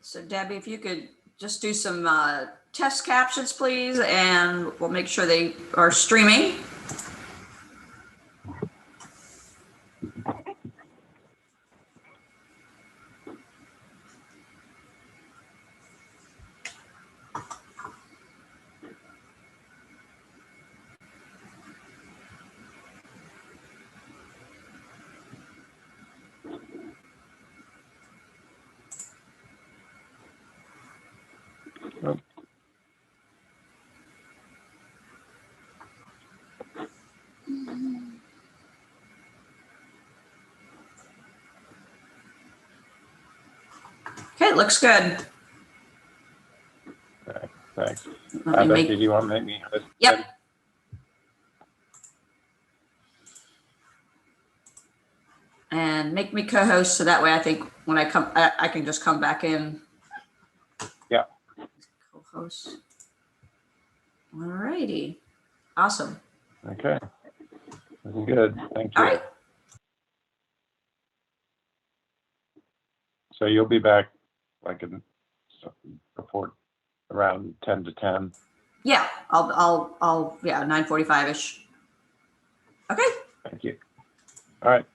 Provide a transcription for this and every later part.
So Debbie, if you could just do some test captions, please, and we'll make sure they are streaming. Okay, looks good. Okay, thanks. Let me Becky, do you want to make me host? Yep. And make me co-host so that way I think when I come, I can just come back in. Yeah. Co-host. All righty. Awesome. Okay. Looking good. Thank you. All right. So you'll be back like in report around 10 to 10. Yeah, I'll yeah, 9:45-ish. Okay. Thank you. All right.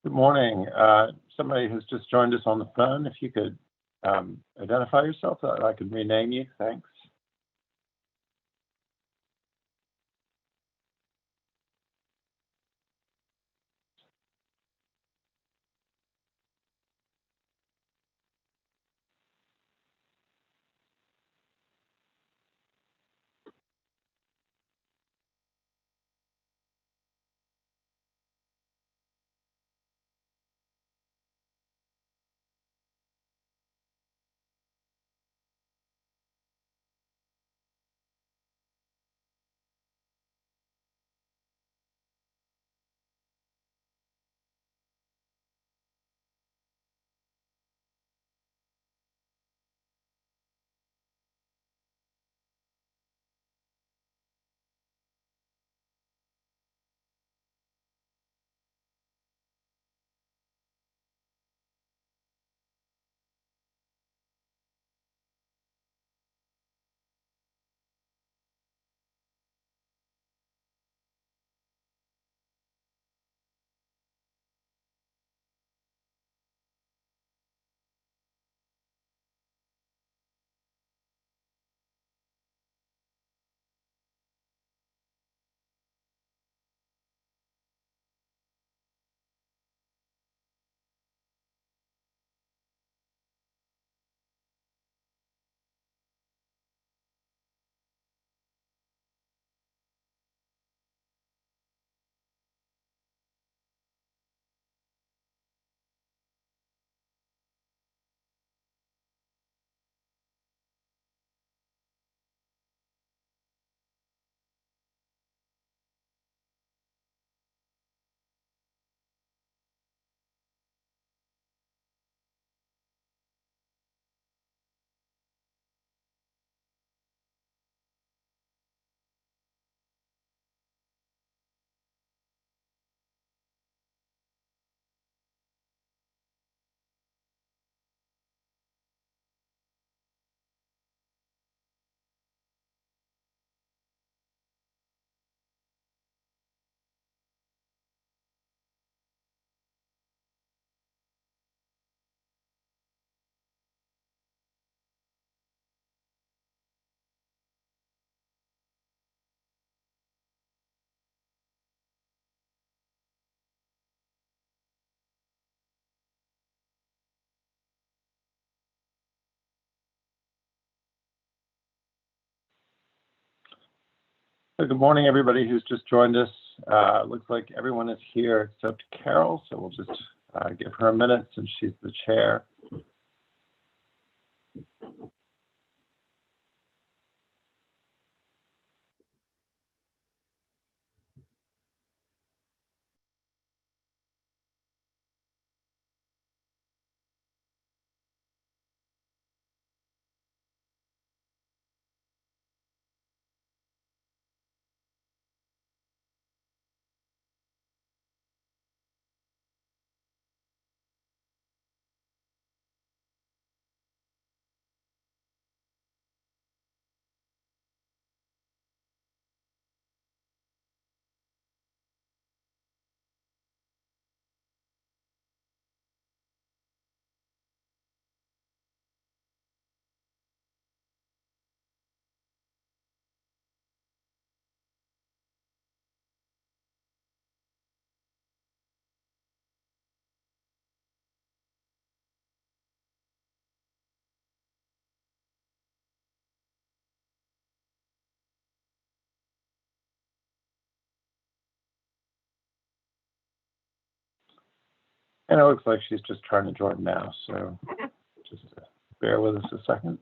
Good morning. Somebody has just joined us on the phone. If you could identify yourself, I could rename you. Thanks. So good morning, everybody who's just joined us. Looks like everyone is here except Carol, so we'll just give her a minute since she's the chair. And it looks like she's just trying to join now, so just bear with us a second.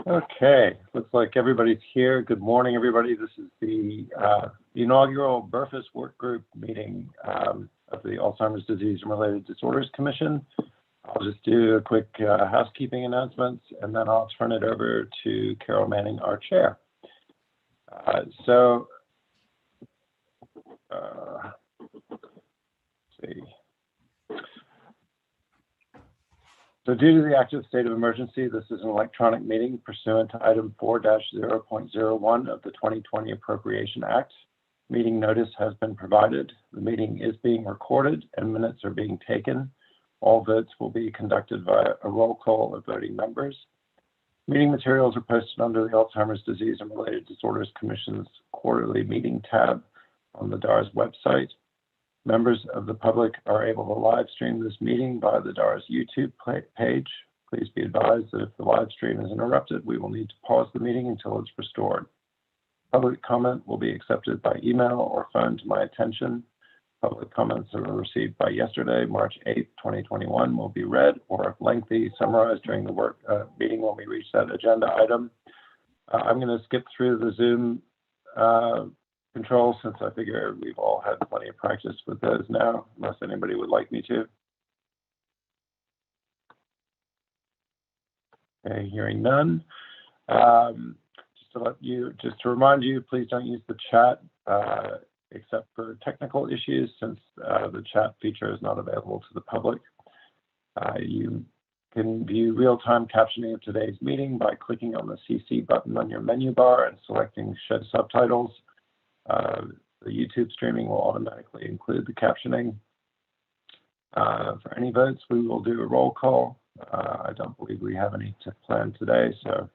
Okay, looks like everybody's here. Good morning, everybody. This is the inaugural BERFIS work group meeting of the Alzheimer's Disease and Related Disorders Commission. I'll just do a quick housekeeping announcements, and then I'll turn it over to Carol Manning, our chair. Let's see. So due to the active state of emergency, this is an electronic meeting pursuant to item 4-0.01 of the 2020 Appropriation Act. Meeting notice has been provided. The meeting is being recorded and minutes are being taken. All votes will be conducted via a roll call of voting members. Meeting materials are posted under the Alzheimer's Disease and Related Disorders Commission's quarterly meeting tab on the DARS website. Members of the public are able to live stream this meeting via the DARS YouTube page. Please be advised that if the live stream is interrupted, we will need to pause the meeting until it's restored. Public comment will be accepted by email or phone to my attention. Public comments that were received by yesterday, March 8th, 2021, will be read or, if lengthy, summarized during the meeting when we reach that agenda item. I'm going to skip through the Zoom control since I figure we've all had plenty of practice with those now, unless anybody would like me to. Okay, hearing none. Just to remind you, please don't use the chat except for technical issues, since the chat feature is not available to the public. You can view real-time captioning of today's meeting by clicking on the CC button on your menu bar and selecting Show Subtitles. The YouTube streaming will automatically include the captioning. For any votes, we will do a roll call. I don't believe we have any planned today, so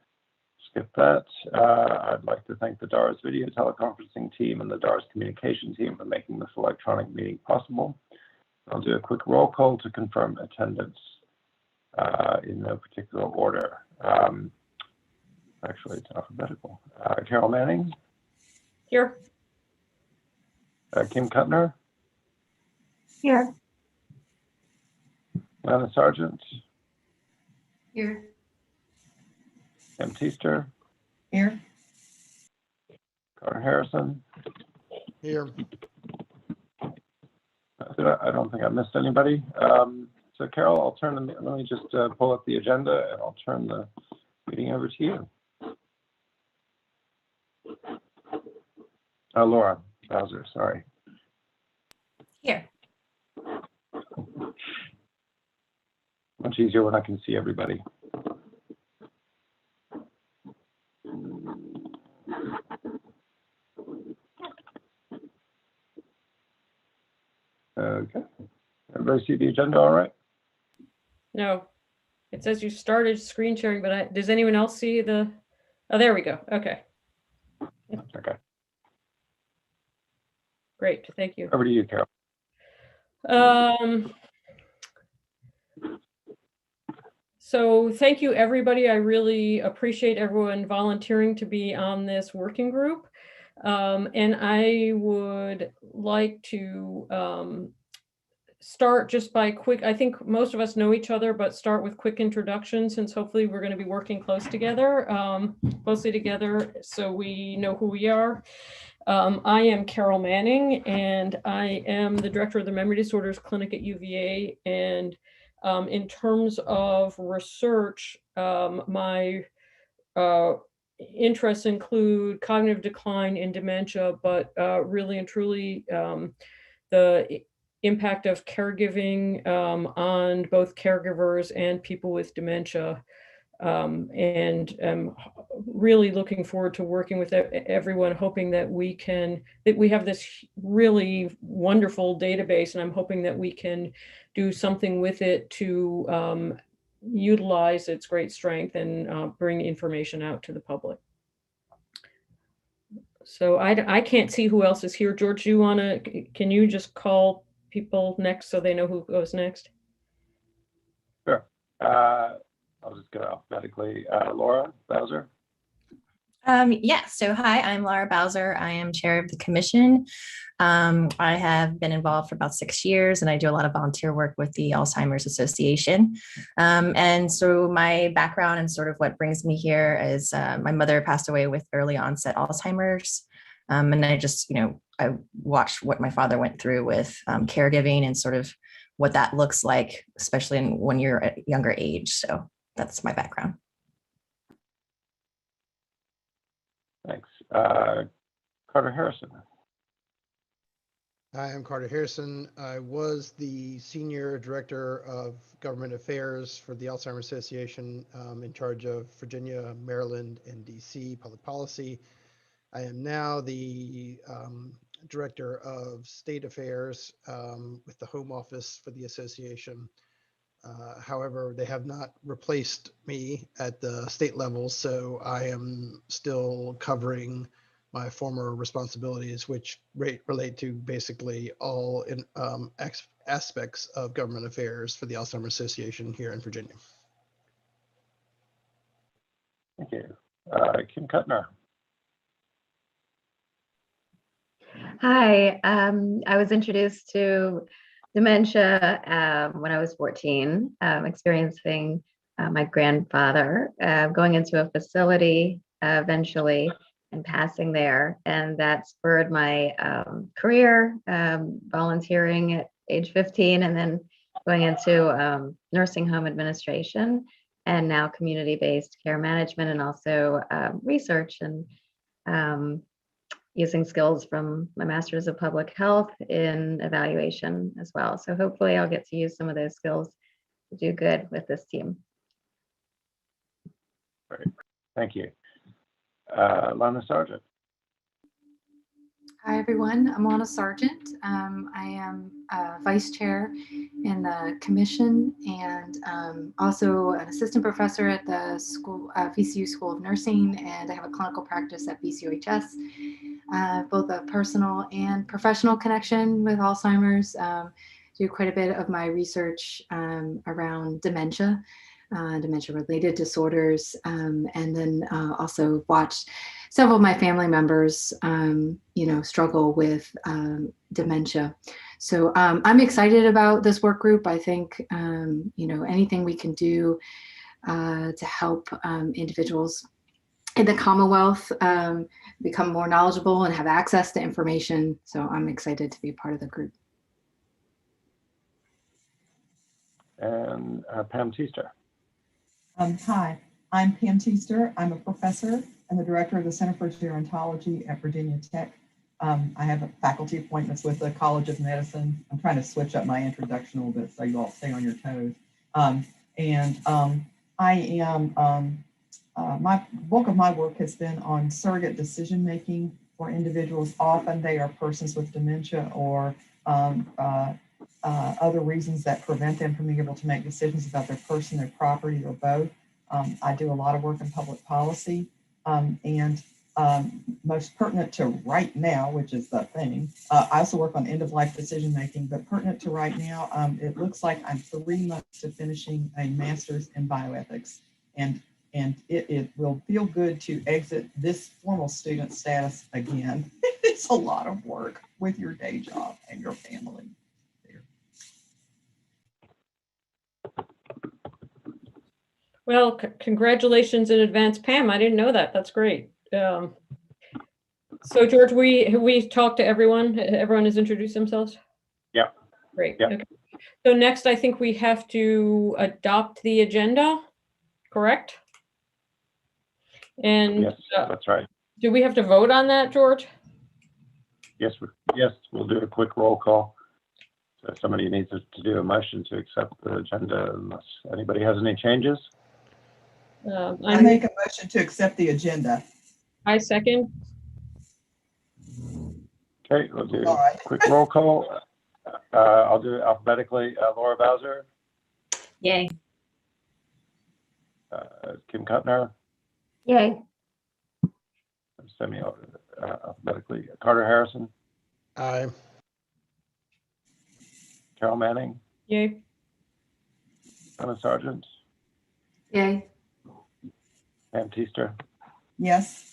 skip that. I'd like to thank the DARS video teleconferencing team and the DARS communication team for making this electronic meeting possible. I'll do a quick roll call to confirm attendance in no particular order. Actually, it's alphabetical. Carol Manning? Here. Kim Kuttner? Here. Lana Sargent? Here. Kim Teaster? Here. Carter Harrison? Here. I don't think I missed anybody. So Carol, let me just pull up the agenda and I'll turn the meeting over to you. Laura Bowser, sorry. easier when I can see everybody. Okay. Everybody see the agenda all right? No, it says you started screen sharing, but does anyone else see the, oh, there we go. Okay, Okay. great. Thank you. Over to you, Carol. So thank you, everybody. I really appreciate everyone volunteering to be on this working group. And I would like to start just by quick, I think most of us know each other, but start with quick introductions, since hopefully we're going to be working closely together, so we know who we are. I am Carol Manning, and I am the director of the Memory Disorders Clinic at UVA. And in terms of research, my interests include cognitive decline and dementia, but really and truly the impact of caregiving on both caregivers and people with dementia. And I'm really looking forward to working with everyone, hoping that we have this really wonderful database, and I'm hoping that we can do something with it to utilize its great strength and bring information out to the public. So I can't see who else is here. George, can you just call people next so they know who goes next? Sure. I'll just go alphabetically. Laura Bowser. Yeah, so hi, I'm Laura Bowser. I am chair of the commission. I have been involved for about 6 years, and I do a lot of volunteer work with the Alzheimer's Association. And so my background and sort of what brings me here is my mother passed away with early onset Alzheimer's. And I just, I watched what my father went through with caregiving and sort of what that looks like, especially when you're at a younger age. So that's my background. Thanks. Carter Harrison. Hi, I'm Carter Harrison. I was the Senior Director of Government Affairs for the Alzheimer's Association, in charge of Virginia, Maryland, and DC public policy. I am now the Director of State Affairs with the Home Office for the association. However, they have not replaced me at the state level, so I am still covering my former responsibilities, which relate to basically all aspects of government affairs for the Alzheimer's Association here in Virginia. Thank you. Kim Kuttner. Hi, I was introduced to dementia when I was 14, experiencing my grandfather going into a facility eventually and passing there. And that spurred my career, volunteering at age 15, and then going into nursing home administration, and now community-based care management, and also research and using skills from my master's of public health in evaluation as well. So hopefully I'll get to use some of those skills to do good with this team. Great, thank you. Lana Sargent. Hi, everyone. I'm Lana Sargent. I am vice chair in the commission and also an assistant professor at the school, VCU School of Nursing, and I have a clinical practice at VCUHS. Both a personal and professional connection with Alzheimer's. Do quite a bit of my research around dementia, dementia-related disorders, and then also watched several of my family members, struggle with dementia. So I'm excited about this work group. I think, anything we can do to help individuals in the Commonwealth become more knowledgeable and have access to information. So I'm excited to be part of the group. And Pam Teaster. Hi, I'm Pam Teaster. I'm a professor and the director of the Center for Gerontology at Virginia Tech. I have faculty appointments with the College of Medicine. I'm trying to switch up my introduction a little bit so you all stay on your toes. And I am, my bulk of my work has been on surrogate decision making for individuals. Often they are persons with dementia or other reasons that prevent them from being able to make decisions about their person, their property, or both. I do a lot of work in public policy, and most pertinent to right now, which is the thing. I also work on end-of-life decision-making, but pertinent to right now, it looks like I'm 3 months to finishing a master's in bioethics. And it will feel good to exit this formal student status again. It's a lot of work with your day job and your family. Well, congratulations in advance, Pam. I didn't know that. That's great. So George, we talked to everyone. Everyone has introduced themselves? Yeah. Great. Yeah. Okay. So next, I think we have to adopt the agenda, correct? And Yes, that's right. do we have to vote on that, George? Yes, we'll do a quick roll call. So somebody needs to do a motion to accept the agenda unless anybody has any changes. I make a motion to accept the agenda. I second. Okay, we'll do a quick roll call. I'll do it alphabetically. Laura Bowser. Yay. Kim Kuttner. Yay. Alphabetically. Carter Harrison. Aye. Carol Manning. Yay. Emma Sargent. Yay. Pam Teester. Yes.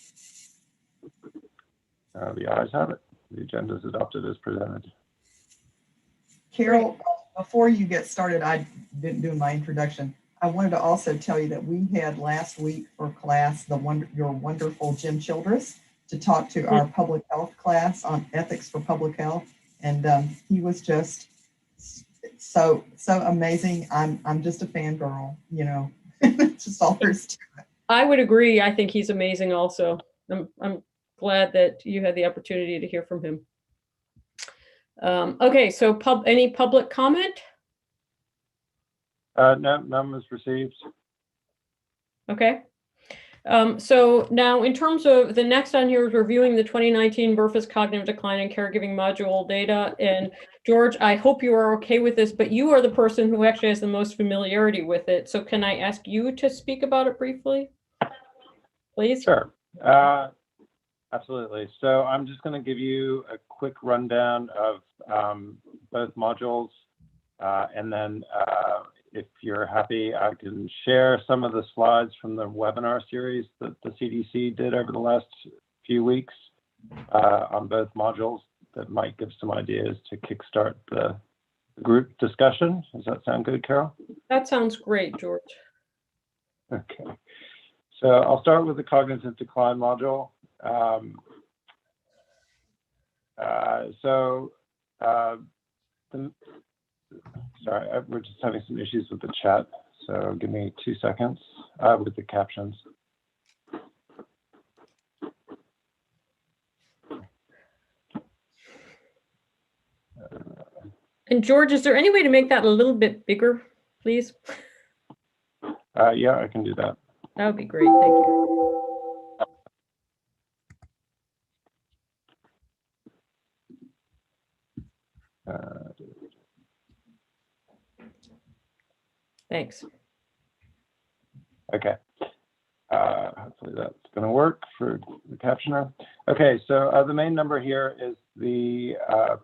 The ayes have it. The agenda is adopted as presented. Carol, before you get started, I didn't do my introduction. I wanted to also tell you that we had last week for class your wonderful Jim Childress to talk to our public health class on ethics for public health, and he was just so amazing. I'm just a fangirl, you know. It's just all there is to it. I would agree. I think he's amazing also. I'm glad that you had the opportunity to hear from him. Okay, so any public comment? No, none was received. Okay. So now in terms of the next on here is reviewing the 2019 BRFA's cognitive decline and caregiving module data. And George, I hope you are okay with this, but you are the person who actually has the most familiarity with it. So can I ask you to speak about it briefly, please? Sure. Absolutely. So I'm just going to give you a quick rundown of both modules, and then if you're happy, I can share some of the slides from the webinar series that the CDC did over the last few weeks on both modules that might give some ideas to kickstart the group discussion. Does that sound good, Carol? That sounds great, George. Okay. So I'll start with the cognitive decline module. Sorry, we're just having some issues with the chat, so give me 2 seconds with the captions. And George, is there any way to make that a little bit bigger, please? Yeah, I can do that. That would be great. Thank you. Thanks. Okay. Hopefully that's going to work for the captioner. Okay, so the main number here is the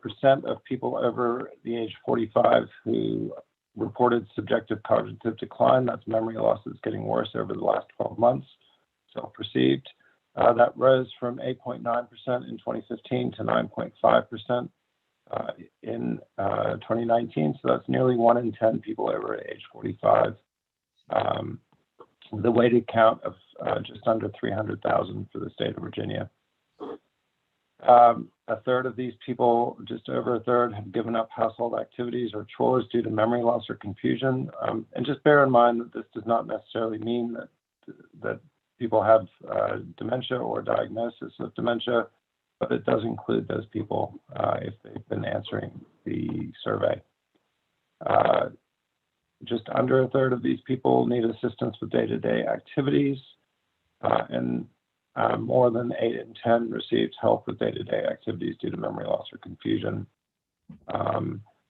percent of people over the age 45 who reported subjective cognitive decline. That's memory loss that's getting worse over the last 12 months, self-perceived. That rose from 8.9% in 2015 to 9.5% in 2019. So that's nearly 1 in 10 people over age 45. The weighted count of just under 300,000 for the state of Virginia. A third of these people, just over a third, have given up household activities or chores due to memory loss or confusion. And just bear in mind that this does not necessarily mean that people have dementia or diagnosis of dementia, but it does include those people if they've been answering the survey. just under a third of these people need assistance with day-to-day activities, and more than 8 in 10 received help with day-to-day activities due to memory loss or confusion.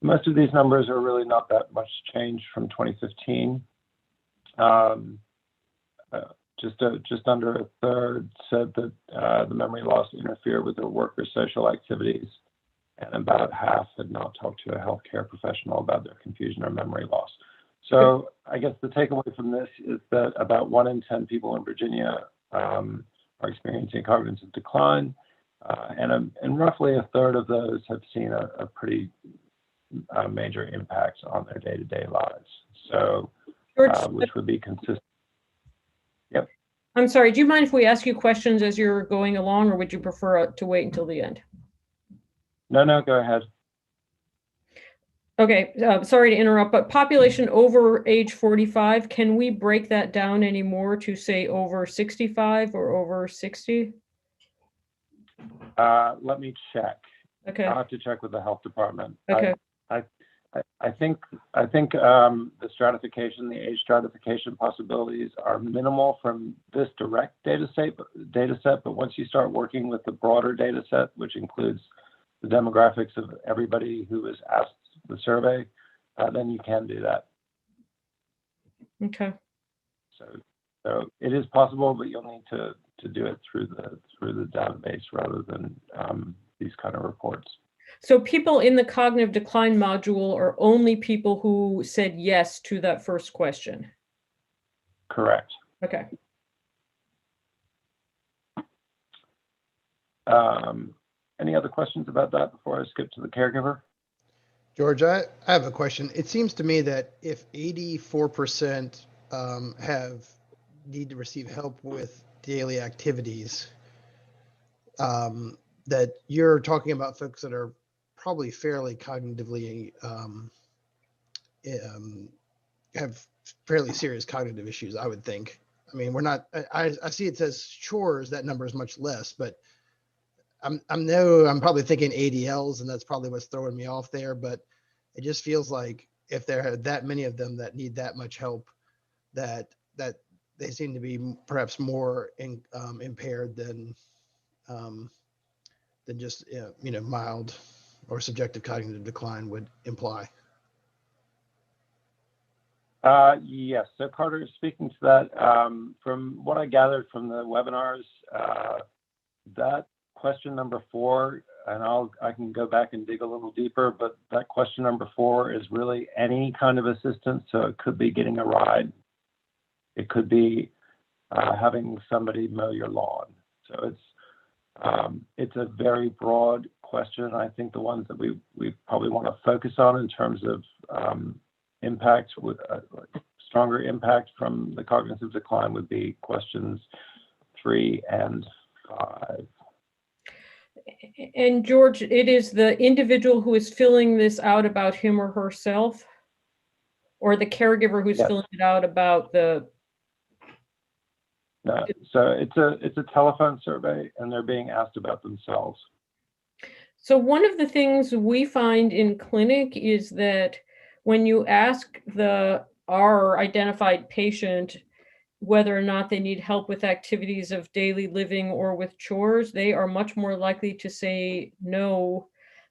Most of these numbers are really not that much change from 2015. Just under a third said that the memory loss interfered with their work or social activities, and about half had not talked to a healthcare professional about their confusion or memory loss. So I guess the takeaway from this is that about 1 in 10 people in Virginia are experiencing cognitive decline, and roughly a third of those have seen a pretty major impact on their day-to-day lives. So, which would be consistent. Yep. I'm sorry, do you mind if we ask you questions as you're going along, or would you prefer to wait until the end? No, go ahead. Okay, sorry to interrupt, but population over age 45, can we break that down anymore to say over 65 or over 60? Let me check. Okay. I'll have to check with the health department. Okay. I think the stratification, the age stratification possibilities are minimal from this direct data set, but once you start working with the broader data set, which includes the demographics of everybody who was asked the survey, then you can do that. Okay. So it is possible, but you'll need to do it through the database rather than these kind of reports. So people in the cognitive decline module are only people who said yes to that first question. Correct. Okay. Any other questions about that before I skip to the caregiver? George, I have a question. It seems to me that if 84% need to receive help with daily activities, that you're talking about folks that are probably fairly cognitively have fairly serious cognitive issues, I would think. I mean, we're not. I see it says chores. That number is much less, but I'm probably thinking ADLs, and that's probably what's throwing me off there. But it just feels like if there are that many of them that need that much help, that they seem to be perhaps more impaired than just mild or subjective cognitive decline would imply. Yes. So Carter, speaking to that, from what I gathered from the webinars, that question number 4, and I can go back and dig a little deeper, but that question number 4 is really any kind of assistance. So it could be getting a ride. It could be having somebody mow your lawn. So it's a very broad question. I think the ones that we probably want to focus on in terms of impact, with stronger impact from the cognitive decline, would be questions 3 and 5. And George, it is the individual who is filling this out about him or herself, or the caregiver who's Yes. filling it out about the. No, so it's a telephone survey, and they're being asked about themselves. So one of the things we find in clinic is that when you ask our identified patient whether or not they need help with activities of daily living or with chores, they are much more likely to say no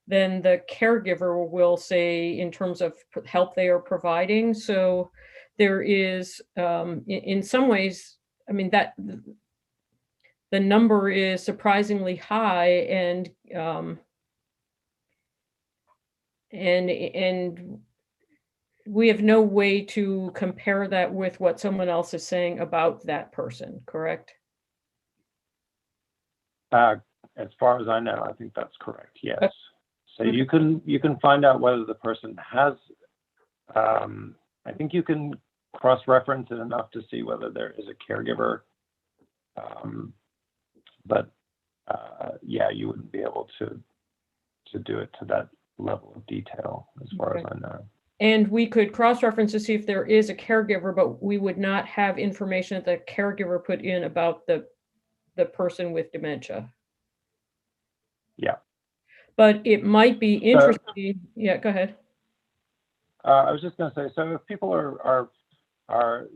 than the caregiver will say in terms of help they are providing. So there is, in some ways, I mean, that the number is surprisingly high, and we have no way to compare that with what someone else is saying about that person, correct? As far as I know, I think that's correct. Yes. So you can find out whether the person has. I think you can cross-reference it enough to see whether there is a caregiver. But yeah, you wouldn't be able to do it to that level of detail, as far as I know. And we could cross-reference to see if there is a caregiver, but we would not have information that the caregiver put in about the person with dementia. Yeah. But it might be interesting. Yeah, go ahead. I was just going to say, so if people are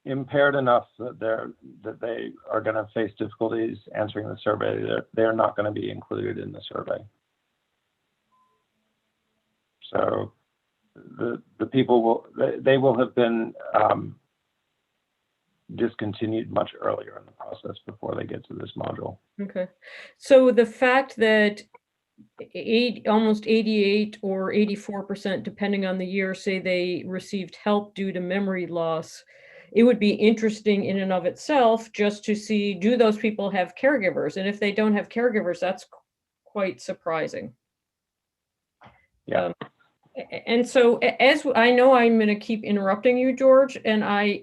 impaired enough that they are going to face difficulties answering the survey, they're not going to be included in the survey. So the people will have been discontinued much earlier in the process before they get to this module. Okay. So the fact that almost 88 or 84%, depending on the year, say they received help due to memory loss, it would be interesting in and of itself just to see, do those people have caregivers? And if they don't have caregivers, that's quite surprising. Yeah. And so, as I know, I'm going to keep interrupting you, George, and I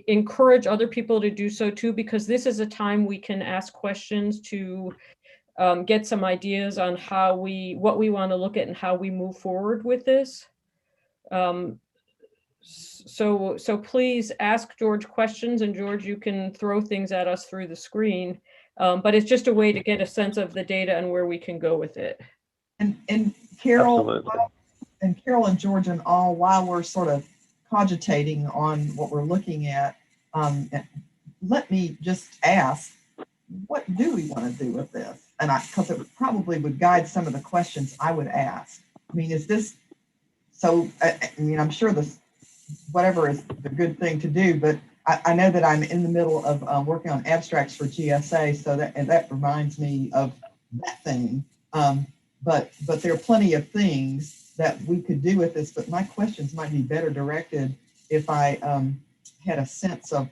encourage other people to do so too, because this is a time we can ask questions to get some ideas on what we want to look at and how we move forward with this. So please ask George questions, and George, you can throw things at us through the screen, but it's just a way to get a sense of the data and where we can go with it. And Carol, Absolutely. and Carol and George and all, while we're sort of cogitating on what we're looking at, let me just ask, what do we want to do with this? And because it probably would guide some of the questions I would ask. I mean, is this, so, I mean, I'm sure this, whatever is the good thing to do, but I know that I'm in the middle of working on abstracts for GSA, so that reminds me of that thing. But there are plenty of things that we could do with this, but my questions might be better directed if I had a sense of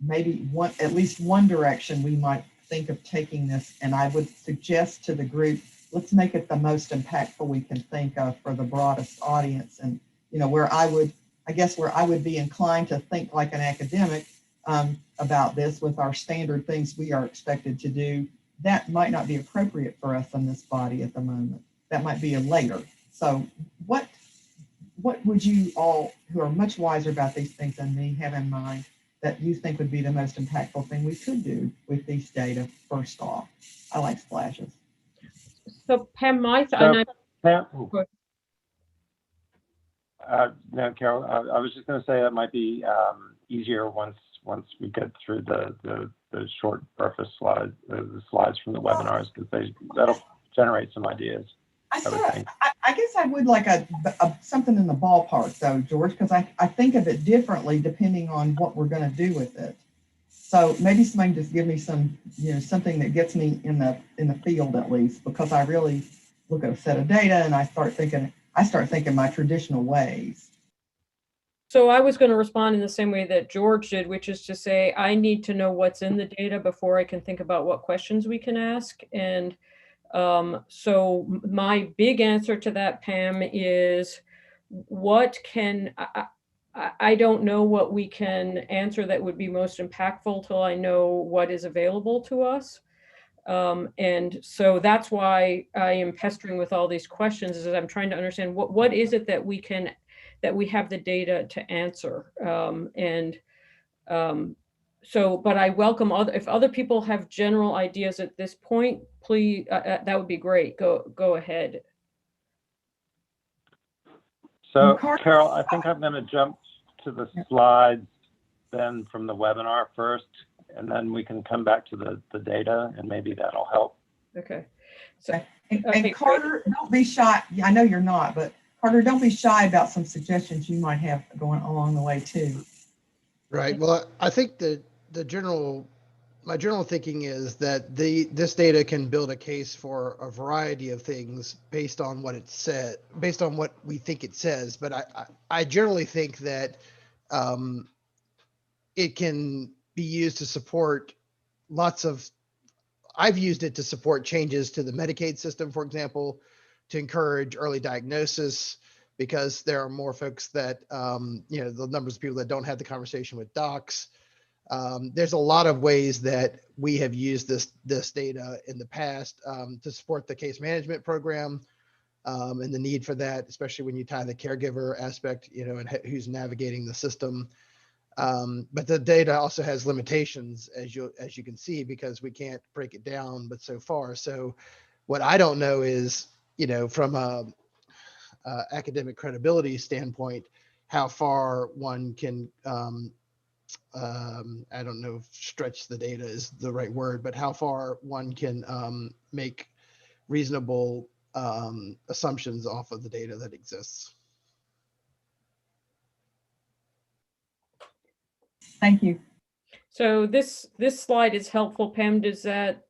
maybe at least one direction we might think of taking this. And I would suggest to the group, let's make it the most impactful we can think of for the broadest audience. And, where I would be inclined to think like an academic about this with our standard things we are expected to do, that might not be appropriate for us in this body at the moment. That might be a later. So what would you all, who are much wiser about these things than me, have in mind that you think would be the most impactful thing we could do with these data first off? I like splashes. So Pam, Pam, no, Carol, I was just going to say that might be easier once we get through the short preface slides, the slides from the webinars, because that'll generate some ideas. I guess I would like something in the ballpark though, George, because I think of it differently depending on what we're going to do with it. So maybe somebody just give me some, something that gets me in the field at least, because I really look at a set of data and I start thinking my traditional ways. So I was going to respond in the same way that George did, which is to say, I need to know what's in the data before I can think about what questions we can ask. And so my big answer to that, Pam, is I don't know what we can answer that would be most impactful till I know what is available to us. And so that's why I am pestering with all these questions, is I'm trying to understand what is it that we have the data to answer. But I welcome if other people have general ideas at this point, please, that would be great. Go ahead. So Carol, I think I'm going to jump to the slides then from the webinar first, and then we can come back to the data, and maybe that'll help. Okay. So, and Carter, don't be shy. I know you're not, but Carter, don't be shy about some suggestions you might have going along the way too. Right. Well, I think my general thinking is that this data can build a case for a variety of things based on what it said, based on what we think it says. But I generally think that it can be used to support I've used it to support changes to the Medicaid system, for example, to encourage early diagnosis, because there are more folks that, the numbers of people that don't have the conversation with docs. There's a lot of ways that we have used this data in the past to support the case management program and the need for that, especially when you tie the caregiver aspect, and who's navigating the system. But the data also has limitations, as you can see, because we can't break it down, but so far. So what I don't know is, from academic credibility standpoint, how far one can, I don't know if stretch the data is the right word, but how far one can make reasonable assumptions off of the data that exists. Thank you. So this slide is helpful. Pam, does that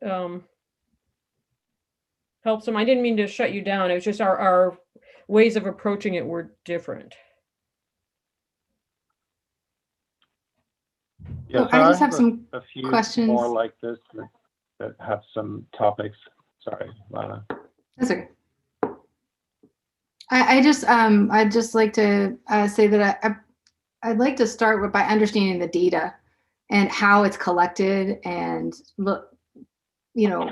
help some? I didn't mean to shut you down. It was just our ways of approaching it were different. Yeah, I just have some a few questions. more like this that have some topics. Sorry, Lana. That's okay. I'd just like to say that I'd like to start by understanding the data and how it's collected and look,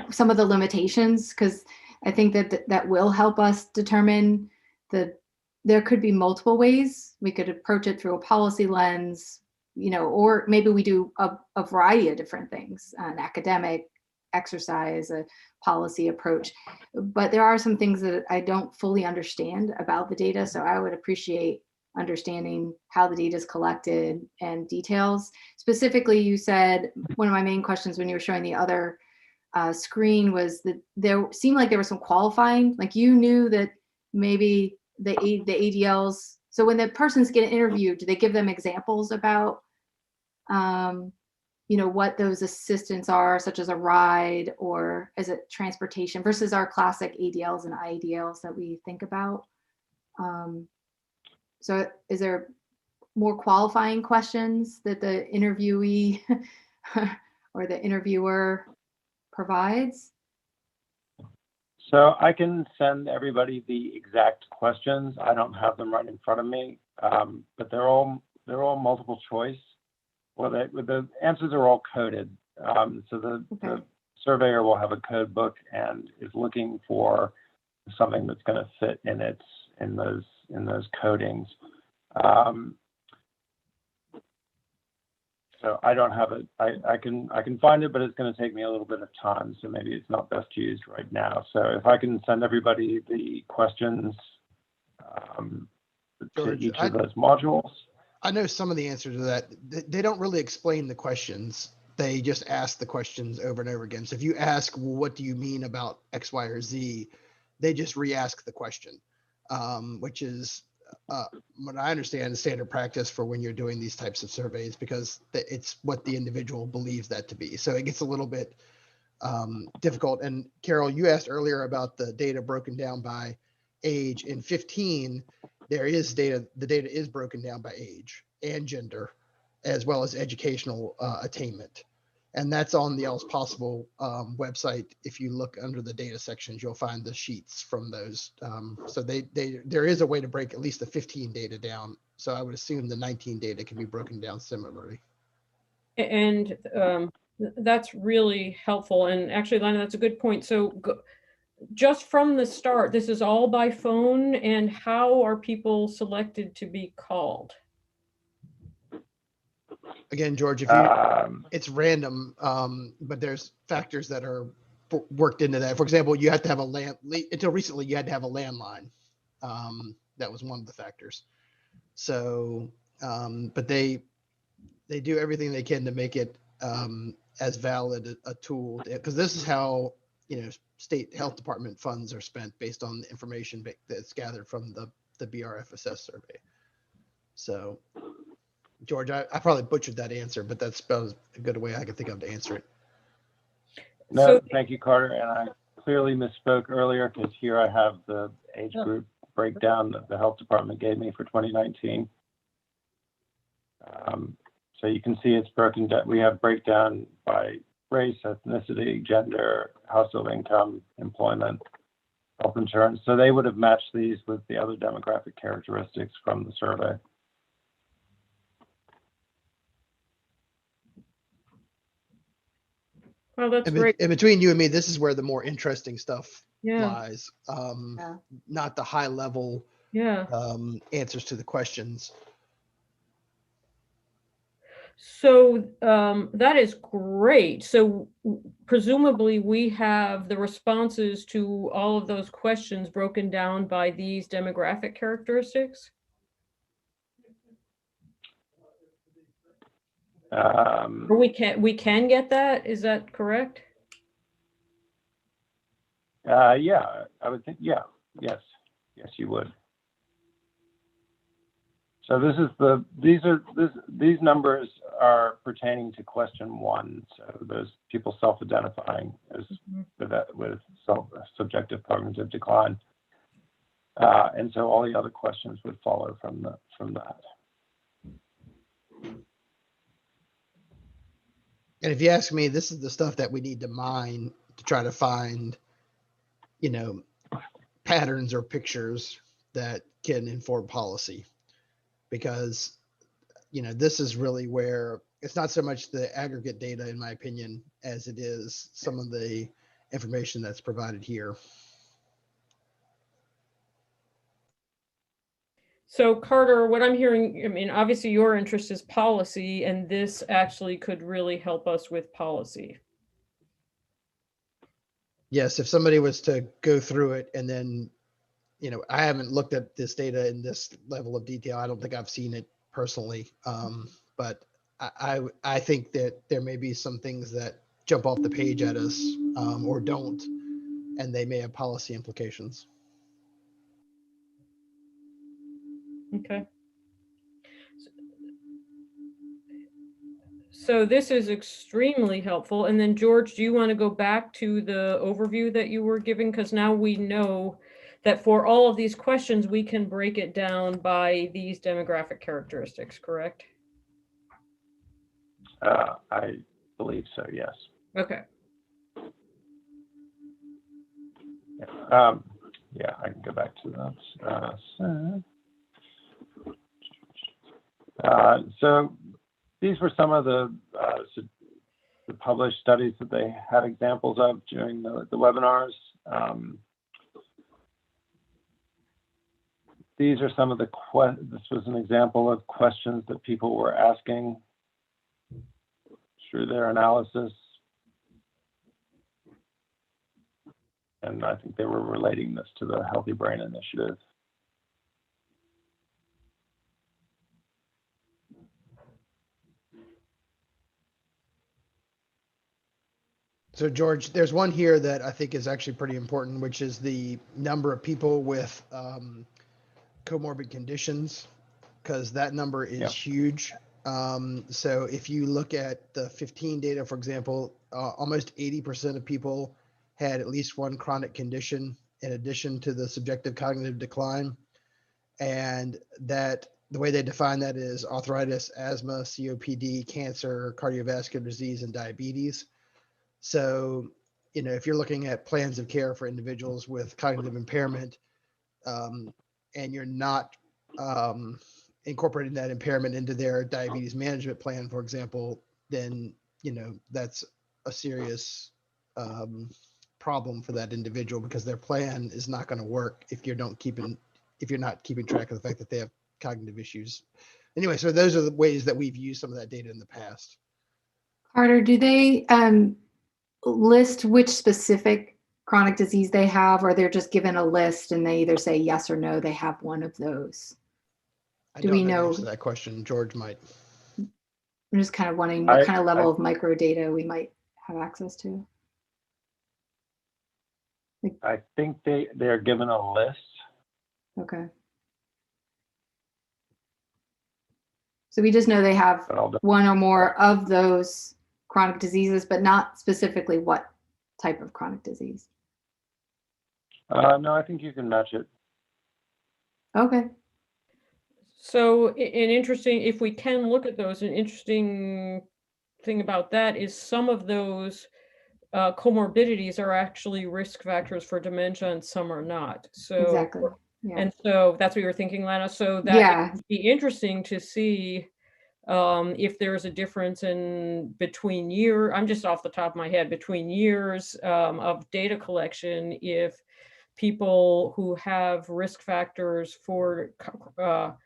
some of the limitations, because I think that will help us determine that there could be multiple ways we could approach it through a policy lens, or maybe we do a variety of different things, an academic exercise, a policy approach. But there are some things that I don't fully understand about the data. So I would appreciate understanding how the data is collected and details. Specifically, you said one of my main questions when you were showing the other screen was that there seemed like there was some qualifying, like you knew that maybe the ADLs. So when the person's getting interviewed, do they give them examples about, what those assistants are, such as a ride or as a transportation versus our classic ADLs and IADLs that we think about? So is there more qualifying questions that the interviewee or the interviewer provides? So I can send everybody the exact questions. I don't have them right in front of me, but they're all multiple choice. Well, the answers are all coded. So the surveyor will have a code book and is looking for something that's going to fit in those codings. So I don't have it. I can find it, but it's going to take me a little bit of time. So maybe it's not best used right now. So if I can send everybody the questions to each of those modules. I know some of the answers to that. They don't really explain the questions. They just ask the questions over and over again. So if you ask, well, what do you mean about X, Y, or Z? They just re-ask the question, which is what I understand is standard practice for when you're doing these types of surveys, because it's what the individual believes that to be. So it gets a little bit difficult. And Carol, you asked earlier about the data broken down by age. In 15, there is data, the data is broken down by age and gender, as well as educational attainment. And that's on the Else Possible website. If you look under the data sections, you'll find the sheets from those. So there is a way to break at least the 15 data down. So I would assume the 19 data can be broken down similarly. And that's really helpful. And actually, Lana, that's a good point. So just from the start, this is all by phone, and how are people selected to be called? Again, George, if you, it's random, but there's factors that are worked into that. For example, you have to have until recently, you had to have a landline. That was one of the factors. So, but they do everything they can to make it as valid a tool, because this is how, state health department funds are spent, based on the information that's gathered from the BRFSS survey. So, George, I probably butchered that answer, but that's about a good way I could think of to answer it. No, thank you, Carter. And I clearly misspoke earlier, because here I have the age group breakdown that the health department gave me for 2019. So you can see it's broken down. We have breakdown by race, ethnicity, gender, household income, employment, health insurance. So they would have matched these with the other demographic characteristics from the survey. Well, that's great. And between you and me, this is where the more interesting stuff lies. Yeah. Not the high level Yeah. answers to the questions. So that is great. So presumably we have the responses to all of those questions broken down by these demographic characteristics? Or we can get that, is that correct? Yeah, I would think, yeah, yes, you would. So these numbers are pertaining to question 1. So those people self-identifying as with subjective cognitive decline. And so all the other questions would follow from that. And if you ask me, this is the stuff that we need to mine to try to find, patterns or pictures that can inform policy. Because, this is really where it's not so much the aggregate data, in my opinion, as it is some of the information that's provided here. So Carter, what I'm hearing, I mean, obviously your interest is policy, and this actually could really help us with policy. Yes, if somebody was to go through it and then, I haven't looked at this data in this level of detail. I don't think I've seen it personally. But I think that there may be some things that jump off the page at us or don't, and they may have policy implications. Okay. So this is extremely helpful. And then George, do you want to go back to the overview that you were giving? Because now we know that for all of these questions, we can break it down by these demographic characteristics, correct? I believe so, yes. Okay. Yeah, I can go back to that. So these were some of the published studies that they had examples of during the webinars. These are some of the this was an example of questions that people were asking through their analysis. And I think they were relating this to the Healthy Brain Initiative. So George, there's one here that I think is actually pretty important, which is the number of people with comorbid conditions, because that number is huge. So if you look at the 15 data, for example, almost 80% of people had at least one chronic condition in addition to the subjective cognitive decline. And that the way they define that is arthritis, asthma, COPD, cancer, cardiovascular disease, and diabetes. So, if you're looking at plans of care for individuals with cognitive impairment, and you're not incorporating that impairment into their diabetes management plan, for example, then, that's a serious problem for that individual, because their plan is not going to work if you're not keeping track of the fact that they have cognitive issues. Anyway, so those are the ways that we've used some of that data in the past. Carter, do they list which specific chronic disease they have, or they're just given a list and they either say yes or no, they have one of those? Do we know the answer to that question? George might. I'm just kind of wondering what kind of level of micro data we might have access to. I think they're given a list. Okay. So we just know they have one or more of those chronic diseases, but not specifically what type of chronic disease. No, I think you can match it. Okay. So if we can look at those, an interesting thing about that is some of those comorbidities are actually risk factors for dementia and some are not. So exactly. Yeah. And so that's what you were thinking, Lana. So that would be interesting to see if there's a difference in between year. I'm just off the top of my head, between years of data collection, if people who have risk factors for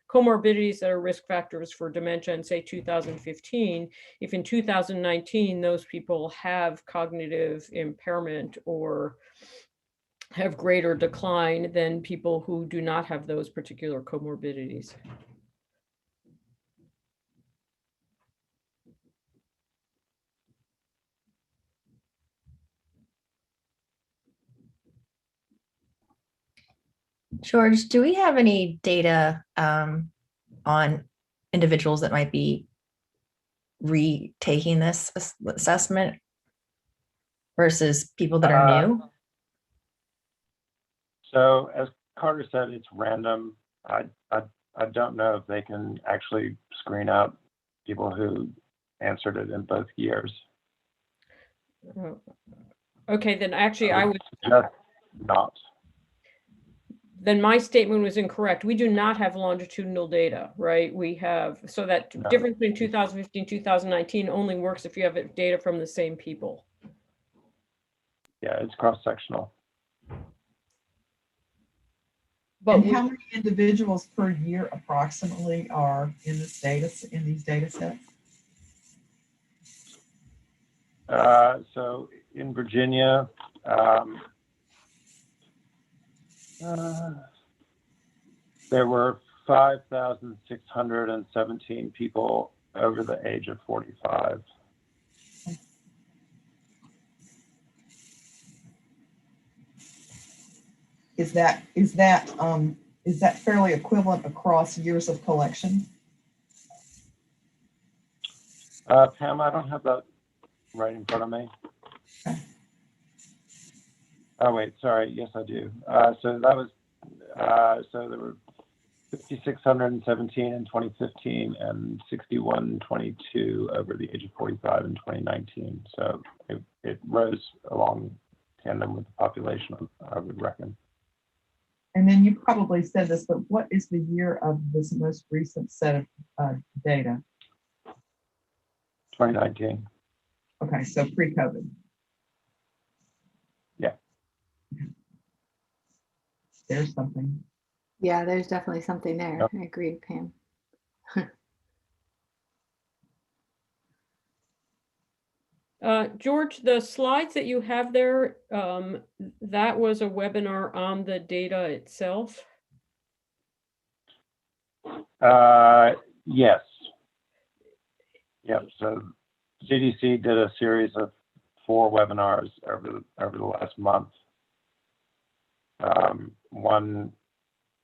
comorbidities that are risk factors for dementia in, say, 2015, if in 2019 those people have cognitive impairment or have greater decline than people who do not have those particular comorbidities. George, do we have any data on individuals that might be retaking this assessment versus people that are new? So as Carter said, it's random. I don't know if they can actually screen out people who answered it in both years. Okay, then actually I would just not. Then my statement was incorrect. We do not have longitudinal data, right? We have, so that No. difference between 2015, 2019 only works if you have data from the same people. Yeah, it's cross-sectional. But And how many individuals per year approximately are in this in these data sets? So in Virginia, there were 5,617 people over the age of 45. Is that fairly equivalent across years of collection? Pam, I don't have that right in front of me. Okay. Oh wait, sorry. Yes, I do. So that was so there were 5,617 in 2015 and 6,122 over the age of 45 in 2019. So it rose along tandem with the population, I would reckon. And then you probably said this, but what is the year of this most recent set of data? 2019. Okay, so pre-COVID. Yeah. There's something. Yeah, there's definitely something there. Yep. I agree, Pam. George, the slides that you have there, that was a webinar on the data itself. Yes. Yep. So CDC did a series of 4 webinars over the last month. One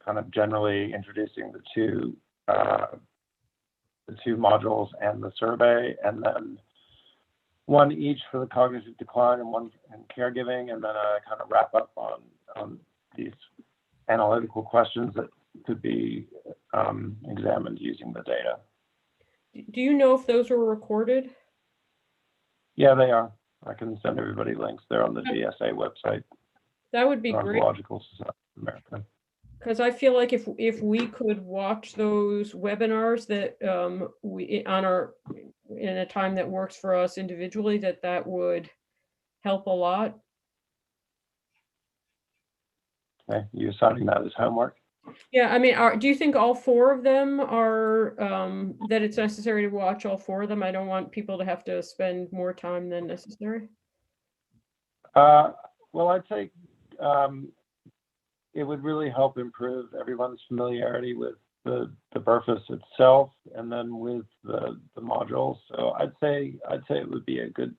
kind of generally introducing the two modules and the survey, and then one each for the cognitive decline and one in caregiving, and then a kind of wrap up on these analytical questions that could be examined using the data. Do you know if those were recorded? Yeah, they are. I can send everybody links. They're on the DSA website. That would be great. Neurological Society of America. Because I feel like if we could watch those webinars that we on our in a time that works for us individually, that would help a lot. Okay, you assigning that as homework? Yeah, I mean, do you think all 4 of them are that it's necessary to watch all 4 of them? I don't want people to have to spend more time than necessary. Well, I'd say it would really help improve everyone's familiarity with the BRFIS itself, and then with the modules. So I'd say it would be a good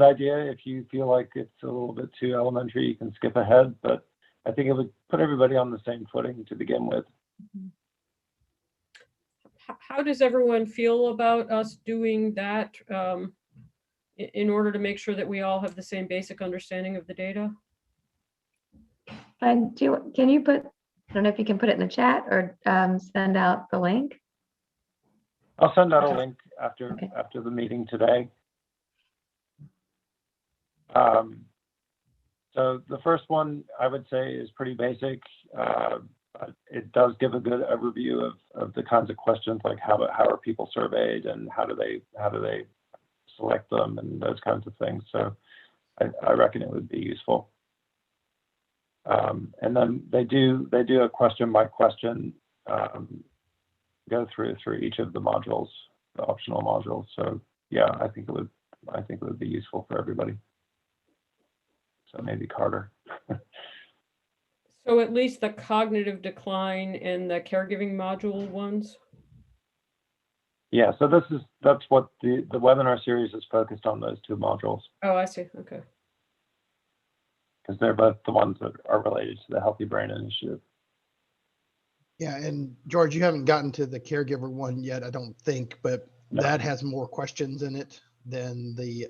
idea. If you feel like it's a little bit too elementary, you can skip ahead, but I think it would put everybody on the same footing to begin with. How does everyone feel about us doing that in order to make sure that we all have the same basic understanding of the data? And can you put, I don't know if you can put it in the chat or send out the link? I'll send out a link after Okay. after the meeting today. So the first one I would say is pretty basic. It does give a good overview of the kinds of questions, like how are people surveyed and how do they select them and those kinds of things. So I reckon it would be useful. And then they do a question by question go through each of the modules, the optional modules. So yeah, I think it would be useful for everybody. So maybe Carter. So at least the cognitive decline and the caregiving module ones? Yeah, so that's what the webinar series is focused on, those two modules, Oh, I see. Okay. because they're both the ones that are related to the Healthy Brain Initiative. Yeah, and George, you haven't gotten to the caregiver one yet, I don't think, but No. that has more questions in it than the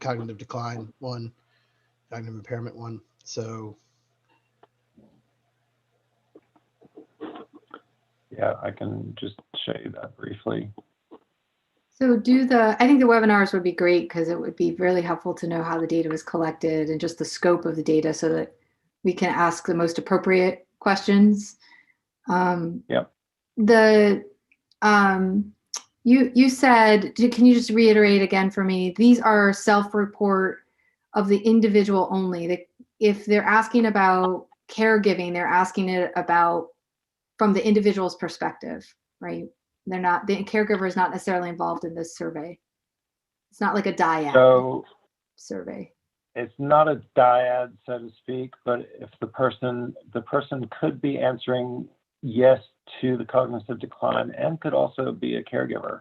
cognitive decline one, cognitive impairment one. So Yeah, I can just show you that briefly. So I think the webinars would be great because it would be really helpful to know how the data was collected and just the scope of the data so that we can ask the most appropriate questions. Yep. You said, can you just reiterate again for me, these are self-report of the individual only. If they're asking about caregiving, they're asking it about from the individual's perspective, right? The caregiver is not necessarily involved in this survey. It's not like a dyad survey. It's not a dyad, so to speak, but if the person could be answering yes to the cognitive decline and could also be a caregiver,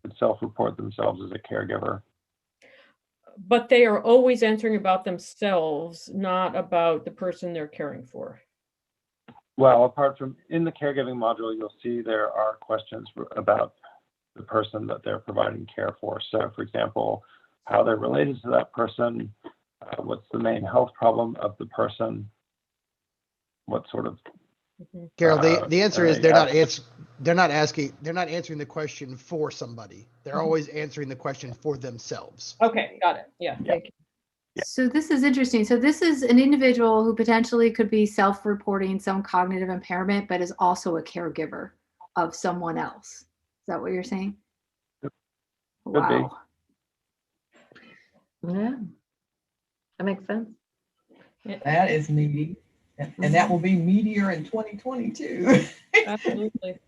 could self-report themselves as a caregiver. But they are always answering about themselves, not about the person they're caring for. Well, apart from in the caregiving module, you'll see there are questions about the person that they're providing care for. So, for example, how they're related to that person, what's the main health problem of the person, what sort of. Carol, the answer is they're not answering the question for somebody. They're always answering the question for themselves. Okay, got it. Yeah, thank you. Yeah. So this is interesting. So this is an individual who potentially could be self-reporting some cognitive impairment, but is also a caregiver of someone else. Is that what you're saying? Wow. Yeah, that makes sense. That is meaty. And that will be meatier in 2022. Absolutely.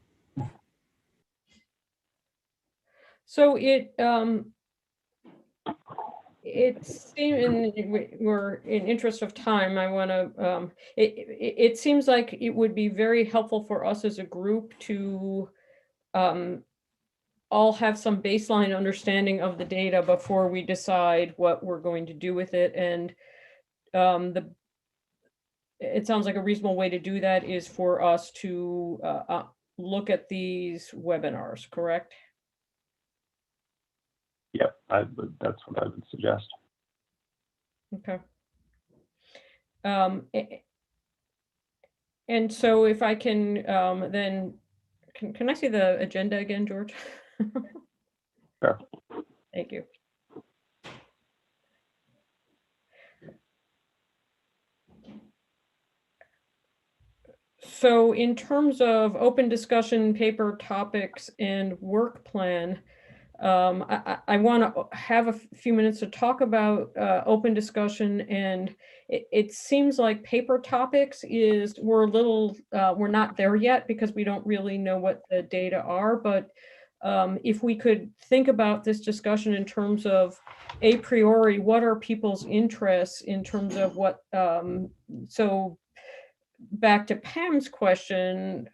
So it seems, we're in interest of time, I want to, it seems like it would be very helpful for us as a group to all have some baseline understanding of the data before we decide what we're going to do with it. And it sounds like a reasonable way to do that is for us to look at these webinars, correct? Yep, that's what I would suggest. Okay. And so if I can, then, can I see the agenda again, George? Sure. Thank you. So in terms of open discussion, paper topics, and work plan, I want to have a few minutes to talk about open discussion, and it seems like paper topics we're not there yet because we don't really know what the data are, but if we could think about this discussion in terms of a priori, what are people's interests in terms of what, so back to Pam's question,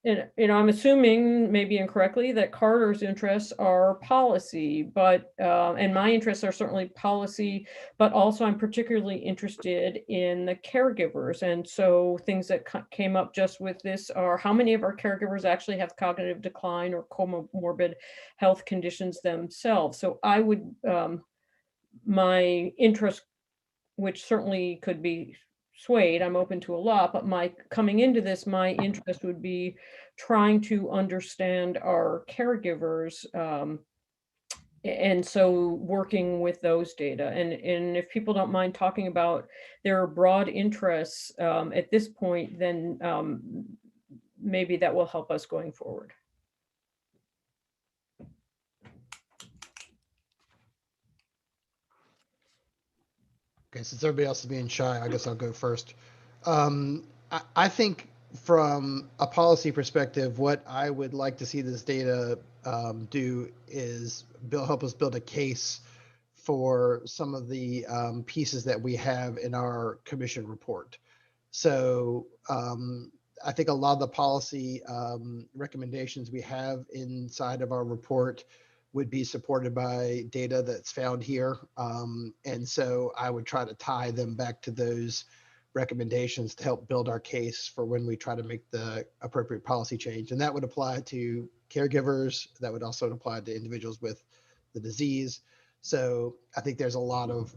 and I'm assuming, maybe incorrectly, that Carter's interests are policy, but and my interests are certainly policy, but also I'm particularly interested in the caregivers. And so things that came up just with this are how many of our caregivers actually have cognitive decline or comorbid health conditions themselves. So I would, my interest, which certainly could be swayed, I'm open to a lot, but coming into this, my interest would be trying to understand our caregivers, and so working with those data. And if people don't mind talking about their broad interests at this point, then maybe that will help us going forward. Okay, since everybody else is being shy, I guess I'll go first. I think from a policy perspective, what I would like to see this data do is help us build a case for some of the pieces that we have in our commission report. So I think a lot of the policy recommendations we have inside of our report would be supported by data that's found here. And so I would try to tie them back to those recommendations to help build our case for when we try to make the appropriate policy change. And that would apply to caregivers. That would also apply to individuals with the disease. So I think there's a lot of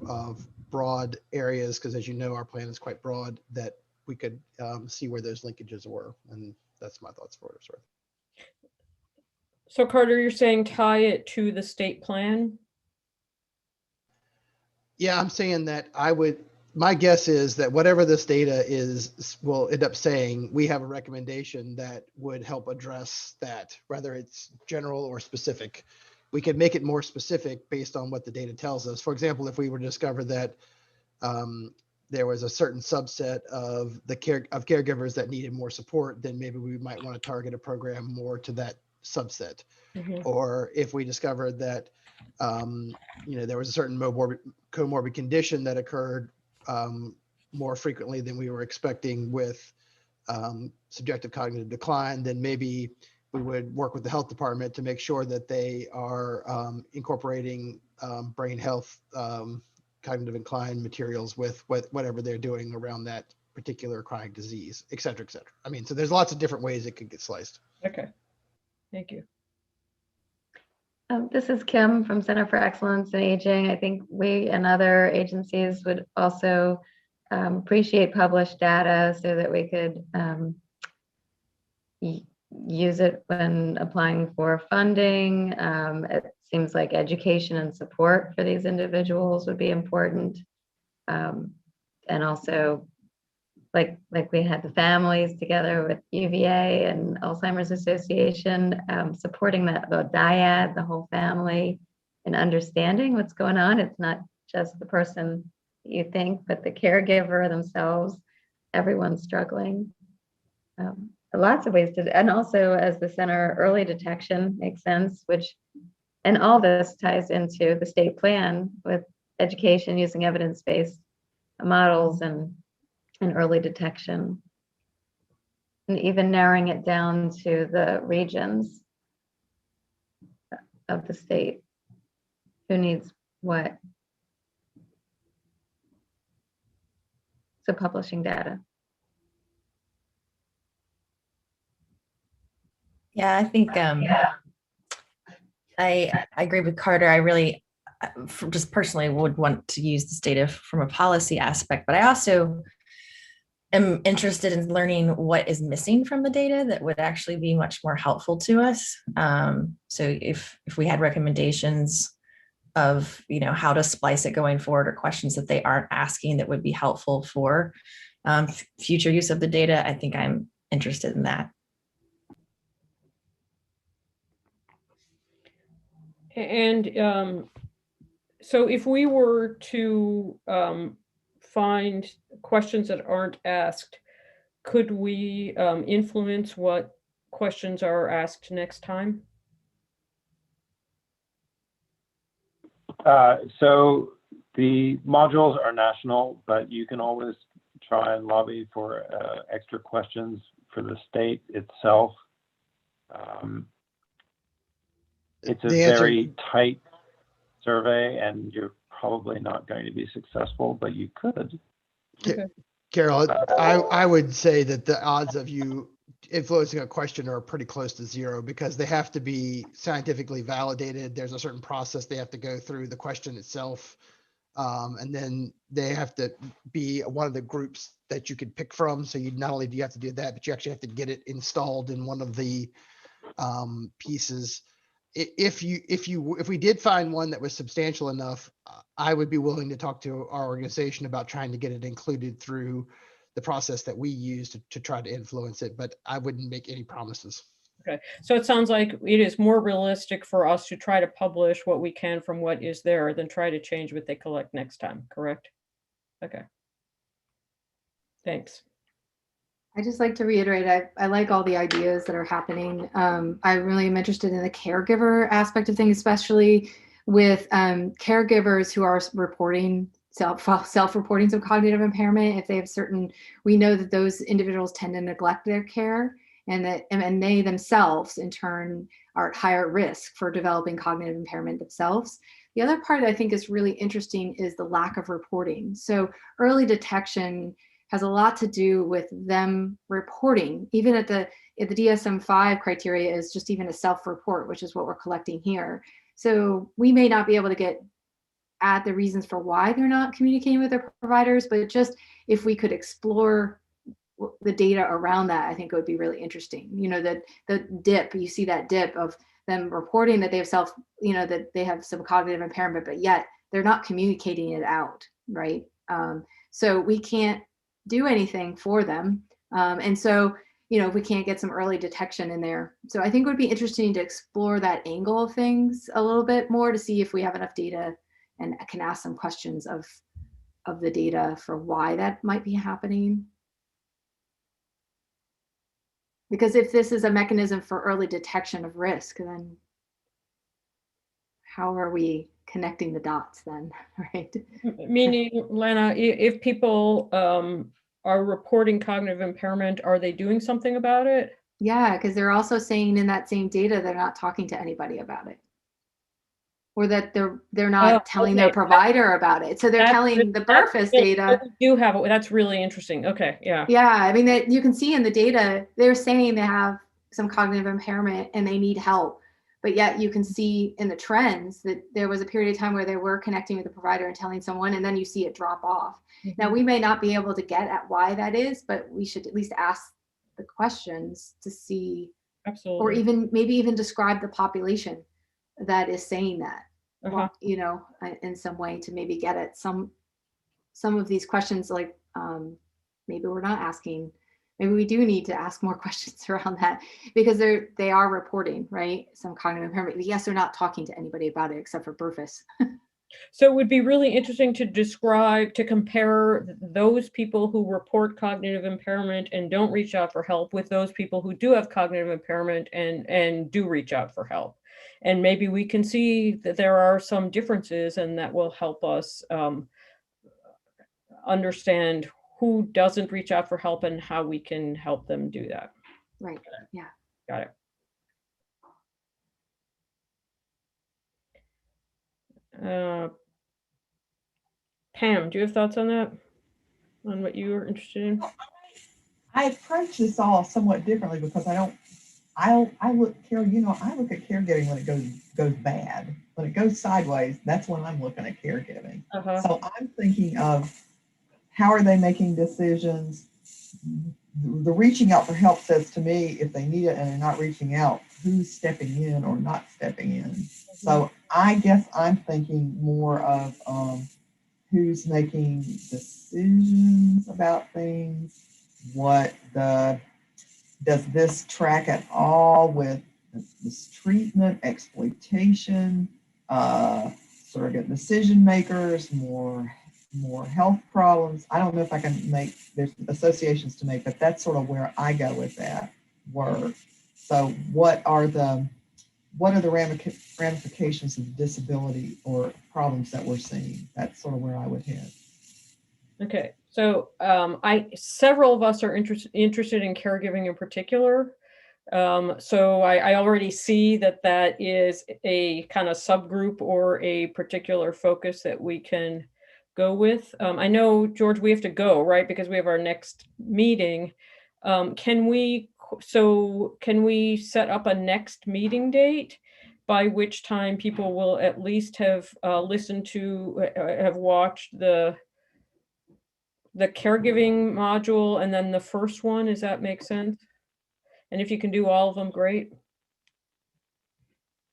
broad areas, because as you know, our plan is quite broad, that we could see where those linkages were. And that's my thoughts for it. Sorry. So Carter, you're saying tie it to the state plan? Yeah, I'm saying that my guess is that whatever this data will end up saying, we have a recommendation that would help address that, whether it's general or specific. We could make it more specific based on what the data tells us. For example, if we were to discover that there was a certain subset of caregivers that needed more support, then maybe we might want to target a program more to that subset. Mhm. Or if we discovered that there was a certain comorbid condition that occurred more frequently than we were expecting with subjective cognitive decline, then maybe we would work with the health department to make sure that they are incorporating brain health cognitive decline materials with whatever they're doing around that particular chronic disease, et cetera, et cetera. I mean, so there's lots of different ways it could get sliced. Okay, thank you. This is Kim from Center for Excellence in Aging. I think we and other agencies would also appreciate published data so that we could use it when applying for funding. It seems like education and support for these individuals would be important. And also, like we had the families together with UVA and Alzheimer's Association, supporting the dyad, the whole family, and understanding what's going on. It's not just the person you think, but the caregiver themselves. Everyone's struggling. Lots of ways to, and also as the center, early detection makes sense, and all this ties into the state plan with education using evidence-based models and early detection, and even narrowing it down to the regions of the state. Who needs what? So publishing data. Yeah, I think I agree with Carter. I really, just personally, would want to use this data from a policy aspect, but I also am interested in learning what is missing from the data that would actually be much more helpful to us. So if we had recommendations of how to splice it going forward, or questions that they aren't asking that would be helpful for future use of the data, I think I'm interested in that. And so if we were to find questions that aren't asked, could we influence what questions are asked next time? So the modules are national, but you can always try and lobby for extra questions for the state itself. It's a very tight survey, and you're probably not going to be successful, but you could. Okay. Carol, I would say that the odds of you influencing a question are pretty close to zero, because they have to be scientifically validated. There's a certain process they have to go through, the question itself. And then they have to be one of the groups that you could pick from. So not only do you have to do that, but you actually have to get it installed in one of the pieces. If we did find one that was substantial enough, I would be willing to talk to our organization about trying to get it included through the process that we use to try to influence it, but I wouldn't make any promises. Okay, so it sounds like it is more realistic for us to try to publish what we can from what is there than try to change what they collect next time, correct? Okay. Thanks. I just like to reiterate, I like all the ideas that are happening. I really am interested in the caregiver aspect of things, especially with caregivers who are reporting self-reporting some cognitive impairment. If they have certain, we know that those individuals tend to neglect their care, and they themselves in turn are at higher risk for developing cognitive impairment themselves. The other part I think is really interesting is the lack of reporting. So early detection has a lot to do with them reporting. Even at the DSM-5 criteria is just even a self-report, which is what we're collecting here. So we may not be able to get at the reasons for why they're not communicating with their providers, but just if we could explore the data around that, I think it would be really interesting. You know, the dip, you see that dip of them reporting that they have that they have some cognitive impairment, but yet they're not communicating it out, right? So we can't do anything for them. And so, if we can't get some early detection in there. So I think it would be interesting to explore that angle of things a little bit more to see if we have enough data and can ask some questions of the data for why that might be happening. Because if this is a mechanism for early detection of risk, then how are we connecting the dots then, right? Meaning, Lana, if people are reporting cognitive impairment, are they doing something about it? Yeah, because they're also saying in that same data, they're not talking to anybody about it. Or that they're not telling their provider about it. So they're telling the Burfus data. We do have it. That's really interesting. Okay, yeah. Yeah, I mean, that you can see in the data, they're saying they have some cognitive impairment and they need help. But yet you can see in the trends that there was a period of time where they were connecting with the provider and telling someone, and then you see it drop off. Mm-hmm. Now, we may not be able to get at why that is, but we should at least ask the questions to see. Absolutely. Or even maybe even describe the population that is saying that, in some way to maybe get at some of these questions, like maybe we're not asking. Maybe we do need to ask more questions around that, because they are reporting, right, some cognitive impairment. Yes, they're not talking to anybody about it except for Burfus. So it would be really interesting to compare those people who report cognitive impairment and don't reach out for help with those people who do have cognitive impairment and do reach out for help. And maybe we can see that there are some differences, and that will help us understand who doesn't reach out for help and how we can help them do that. Right. Yeah. Got it. Pam, do you have thoughts on that? On what you were interested in? I approach this all somewhat differently because I look at caregiving when it goes bad. When it goes sideways, that's when I'm looking at caregiving. Uh-huh. So I'm thinking of how are they making decisions? The reaching out for help says to me, if they need it and they're not reaching out, who's stepping in or not stepping in? Mm-hmm. So I guess I'm thinking more of who's making decisions about things. Does this track at all with this treatment, exploitation, surrogate decision makers, more health problems? I don't know if I can there's associations to make, but that's sort of where I go with that work. So what are the ramifications of disability or problems that we're seeing? That's sort of where I would head. Okay, so several of us are interested in caregiving in particular. So I already see that is a kind of subgroup or a particular focus that we can go with. I know, George, we have to go, right? Because we have our next meeting. Can we set up a next meeting date by which time people will at least have listened to, have watched the caregiving module and then the first one? Does that make sense? And if you can do all of them, great.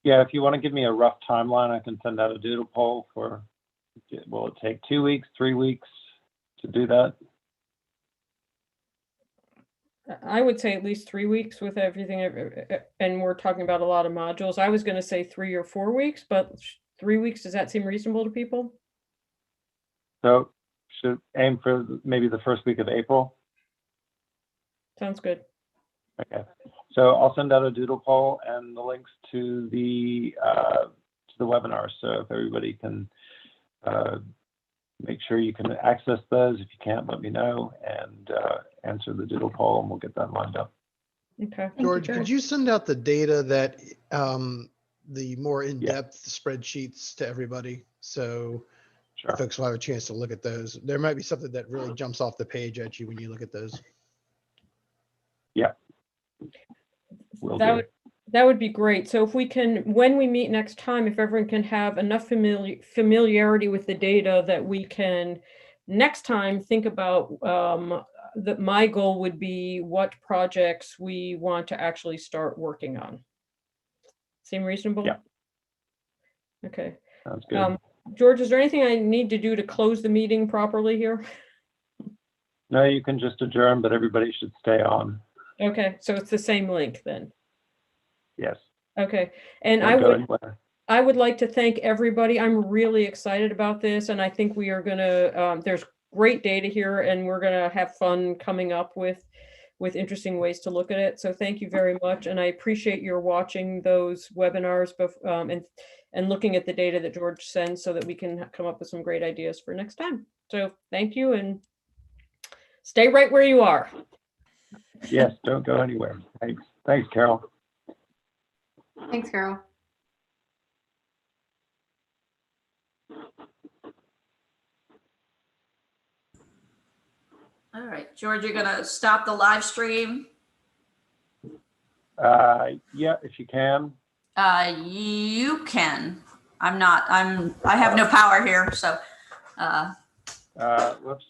Yeah, if you want to give me a rough timeline, I can send out a doodle poll will it take 2 weeks, 3 weeks to do that? I would say at least 3 weeks with everything, and we're talking about a lot of modules. I was going to say 3 or 4 weeks, but 3 weeks, does that seem reasonable to people? So should aim for maybe the first week of April. Sounds good. Okay. So I'll send out a doodle poll and the links to the webinar. So if everybody can make sure you can access those. If you can't, let me know and answer the doodle poll, and we'll get that lined up. Okay. George, could you send out the data that the more in-depth spreadsheets to everybody? So Sure. folks will have a chance to look at those. There might be something that really jumps off the page at you when you look at those. Yeah. Will That do. would that would be great. So if we can, when we meet next time, if everyone can have enough familiarity with the data that we can next time think about that my goal would be what projects we want to actually start working on. Seem reasonable? Yeah. Okay. Sounds good. George, is there anything I need to do to close the meeting properly here? No, you can just adjourn, but everybody should stay on. Okay, so it's the same link then. Yes. Okay, and Don't go anywhere. I would like to thank everybody. I'm really excited about this, and I think we are gonna, there's great data here, and we're gonna have fun coming up with interesting ways to look at it. So thank you very much, and I appreciate your watching those webinars and looking at the data that George sends so that we can come up with some great ideas for next time. So thank you, and stay right where you are. Yes, don't go anywhere. Thanks. Thanks, Carol. Thanks, Carol. All right, George, you're gonna stop the live stream? Yeah, if you can. You can. I have no power here, so. Whoops.